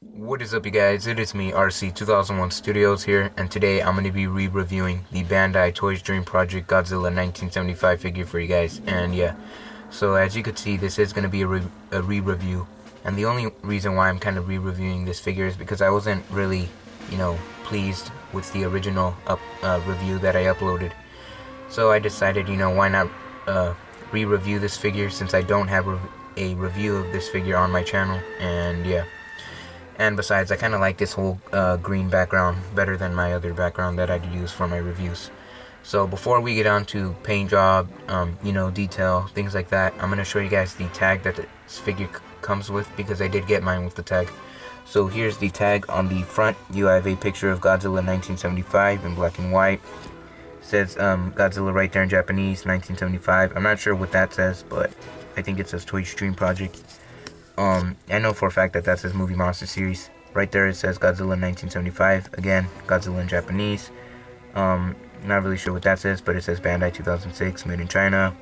What is up, you guys? It is me, RC 2001 Studios here, and today I'm going to be re-reviewing the Bandai Toys Dream Project Godzilla 1975 figure for you guys. And yeah, so as you could see, this is going to be a re-review, and the only reason why I'm kind of re-reviewing this figure is because I wasn't really, pleased with the original review that I uploaded. So I decided, why not re-review this figure since I don't have a review of this figure on my channel, and yeah. And besides, I kind of like this whole green background better than my other background that I'd use for my reviews. So before we get on to paint job, detail, things like that, I'm going to show you guys the tag that this figure comes with, because I did get mine with the tag. So here's the tag. On the front, you have a picture of Godzilla 1975 in black and white. It says Godzilla right there in Japanese, 1975. I'm not sure what that says, but I think it says Toys Dream Project. I know for a fact that that's his movie monster series. Right there it says Godzilla 1975. Again, Godzilla in Japanese. Not really sure what that says, but it says Bandai 2006, made in China.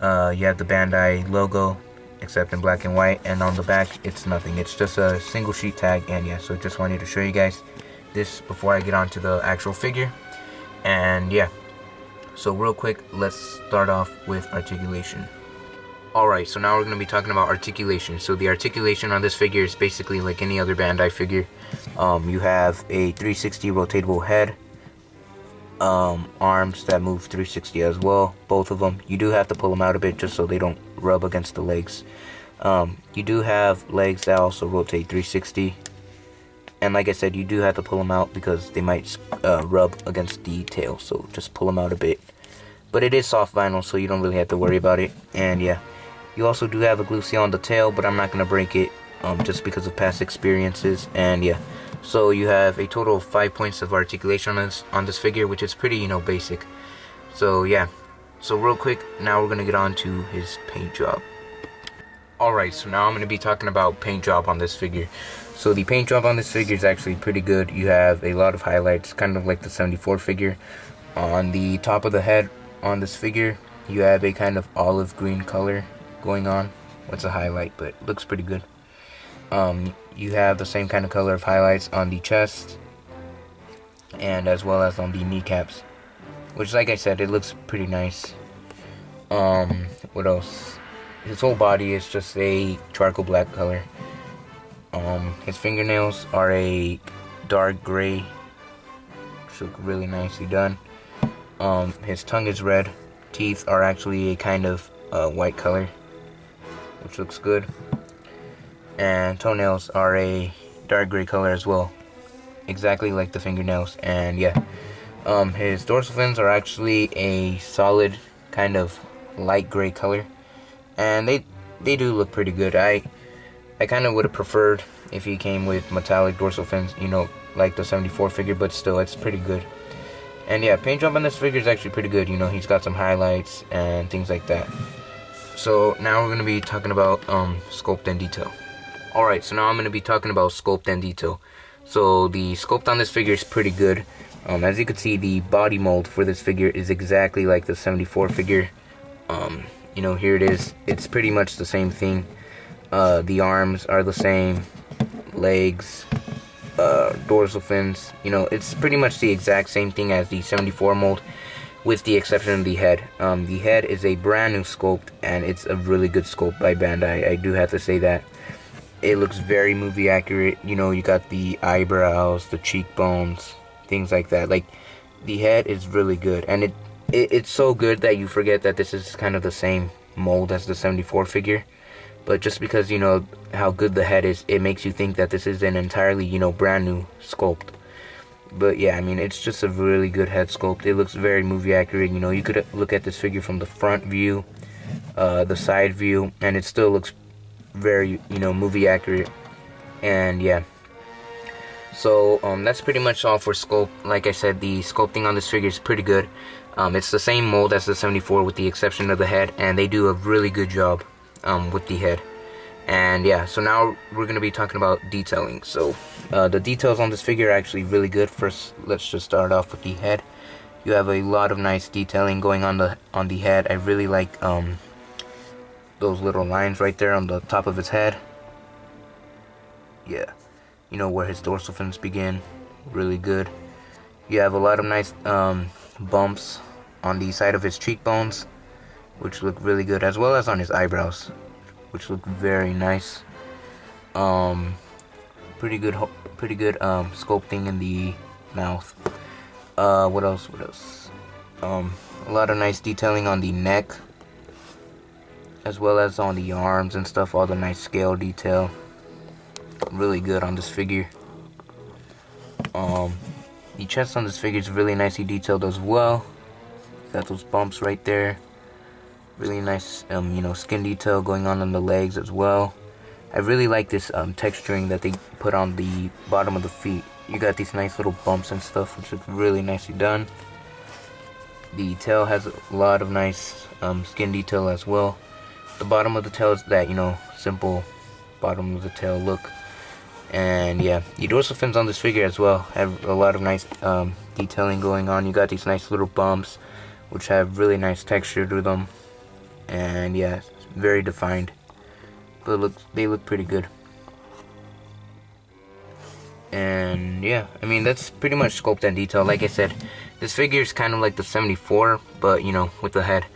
You have the Bandai logo, except in black and white, and on the back it's nothing. It's just a single sheet tag, and yeah, so just wanted to show you guys this before I get on to the actual figure. And yeah, so real quick, let's start off with articulation. Alright, so now we're going to be talking about articulation. So the articulation on this figure is basically like any other Bandai figure. You have a 360 rotatable head, arms that move 360 as well, both of them. You do have to pull them out a bit just so they don't rub against the legs. You do have legs that also rotate 360. And like I said, you do have to pull them out because they might rub against the tail, so just pull them out a bit. But it is soft vinyl, so you don't really have to worry about it. And yeah. You also do have a glue seal on the tail, but I'm not going to break it just because of past experiences. And yeah, so you have a total of 5 points of articulation on this figure, which is pretty, basic. So yeah, so real quick, now we're going to get on to his paint job. Alright, so now I'm going to be talking about paint job on this figure. So the paint job on this figure is actually pretty good. You have a lot of highlights, kind of like the 74 figure. On the top of the head on this figure, you have a kind of olive green color going on. What's a highlight, but it looks pretty good. You have the same kind of color of highlights on the chest, and as well as on the kneecaps, which, like I said, it looks pretty nice. What else? His whole body is just a charcoal black color. His fingernails are a dark gray, which look really nicely done. His tongue is red. Teeth are actually a kind of white color, which looks good. And toenails are a dark gray color as well, exactly like the fingernails. And yeah, his dorsal fins are actually a solid kind of light gray color, and they do look pretty good. I kind of would have preferred if he came with metallic dorsal fins, like the 74 figure, but still, it's pretty good. And yeah, paint job on this figure is actually pretty good. He's got some highlights and things like that. So now we're going to be talking about sculpt and detail. Alright, so now I'm going to be talking about sculpt and detail. So the sculpt on this figure is pretty good. As you can see, the body mold for this figure is exactly like the 74 figure. Here it is. It's pretty much the same thing. The arms are the same, legs, dorsal fins. It's pretty much the exact same thing as the 74 mold, with the exception of the head. The head is a brand new sculpt, and it's a really good sculpt by Bandai. I do have to say that. It looks very movie accurate. You got the eyebrows, the cheekbones, things like that. Like, the head is really good, and it's so good that you forget that this is kind of the same mold as the 74 figure. But just because how good the head is, it makes you think that this is an entirely brand new sculpt. But yeah, I mean, it's just a really good head sculpt. It looks very movie accurate. You could look at this figure from the front view, the side view, and it still looks very, movie accurate. And yeah. So, that's pretty much all for sculpt. Like I said, the sculpting on this figure is pretty good. It's the same mold as the 74 with the exception of the head, and they do a really good job with the head. And yeah, so now we're going to be talking about detailing. So the details on this figure are actually really good. First, let's just start off with the head. You have a lot of nice detailing going on the head. I really like those little lines right there on the top of his head. Yeah, you know, where his dorsal fins begin. Really good. You have a lot of nice bumps on the side of his cheekbones, which look really good, as well as on his eyebrows, which look very nice. Pretty good sculpting in the mouth. What else? A lot of nice detailing on the neck, as well as on the arms and stuff. All the nice scale detail. Really good on this figure. The chest on this figure is really nicely detailed as well. Got those bumps right there. Really nice, you know, skin detail going on the legs as well. I really like this texturing that they put on the bottom of the feet. You got these nice little bumps and stuff, which look really nicely done. The tail has a lot of nice skin detail as well. The bottom of the tail is that, you know, simple bottom of the tail look. And yeah, the dorsal fins on this figure as well have a lot of nice detailing going on. You got these nice little bumps, which have really nice texture to them. And yeah, it's very defined. But they look pretty good. And yeah, I mean, that's pretty much sculpt and detail. Like I said, this figure is kind of like the 74, but you know, with the head.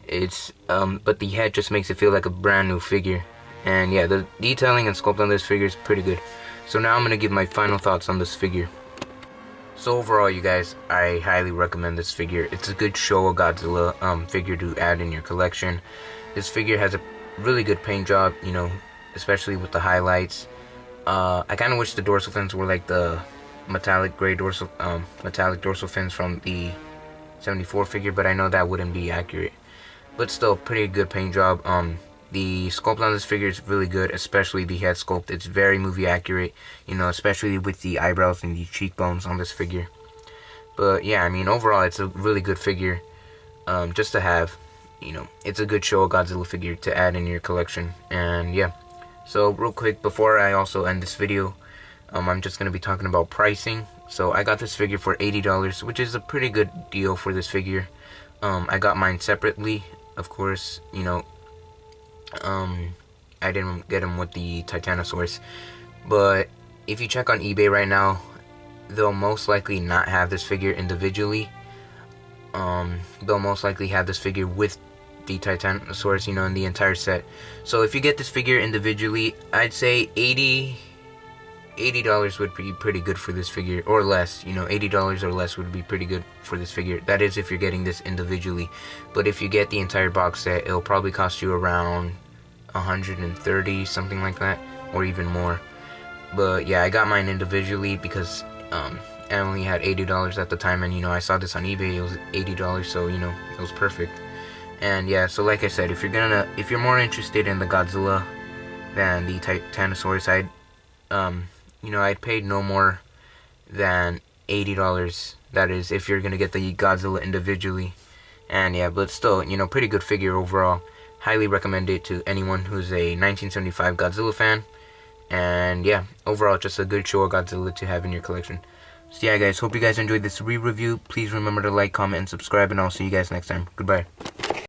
It's but the head just makes it feel like a brand new figure. And yeah, the detailing and sculpt on this figure is pretty good. So now I'm gonna give my final thoughts on this figure. So overall, you guys, I highly recommend this figure. It's a good Showa Godzilla figure to add in your collection. This figure has a really good paint job, you know, especially with the highlights. I kind of wish the dorsal fins were like the metallic dorsal fins from the 74 figure, but I know that wouldn't be accurate. But still, pretty good paint job. The sculpt on this figure is really good, especially the head sculpt. It's very movie accurate, you know, especially with the eyebrows and the cheekbones on this figure. But yeah, I mean, overall, it's a really good figure just to have. You know, it's a good Showa Godzilla figure to add in your collection. And yeah, so real quick, before I also end this video, I'm just going to be talking about pricing. So I got this figure for $80, which is a pretty good deal for this figure. I got mine separately, of course, you know. I didn't get him with the Titanosaurus, but if you check on eBay right now, they'll most likely not have this figure individually. They'll most likely have this figure with the Titanosaurus, you know, in the entire set. So if you get this figure individually, I'd say $80 would be pretty good for this figure, or less, you know, $80 or less would be pretty good for this figure. That is if you're getting this individually. But if you get the entire box set, it'll probably cost you around $130, something like that, or even more. But yeah, I got mine individually because I only had $80 at the time, and you know, I saw this on eBay. It was $80, so you know, it was perfect. And yeah, so like I said, if you're more interested in the Godzilla than the Titanosaurus, I'd paid no more than $80. That is, if you're gonna get the Godzilla individually. And yeah, but still, you know, pretty good figure overall. Highly recommend it to anyone who's a 1975 Godzilla fan. And yeah, overall, just a good Showa Godzilla to have in your collection. So yeah, guys, hope you guys enjoyed this re-review. Please remember to like, comment, and subscribe, and I'll see you guys next time. Goodbye.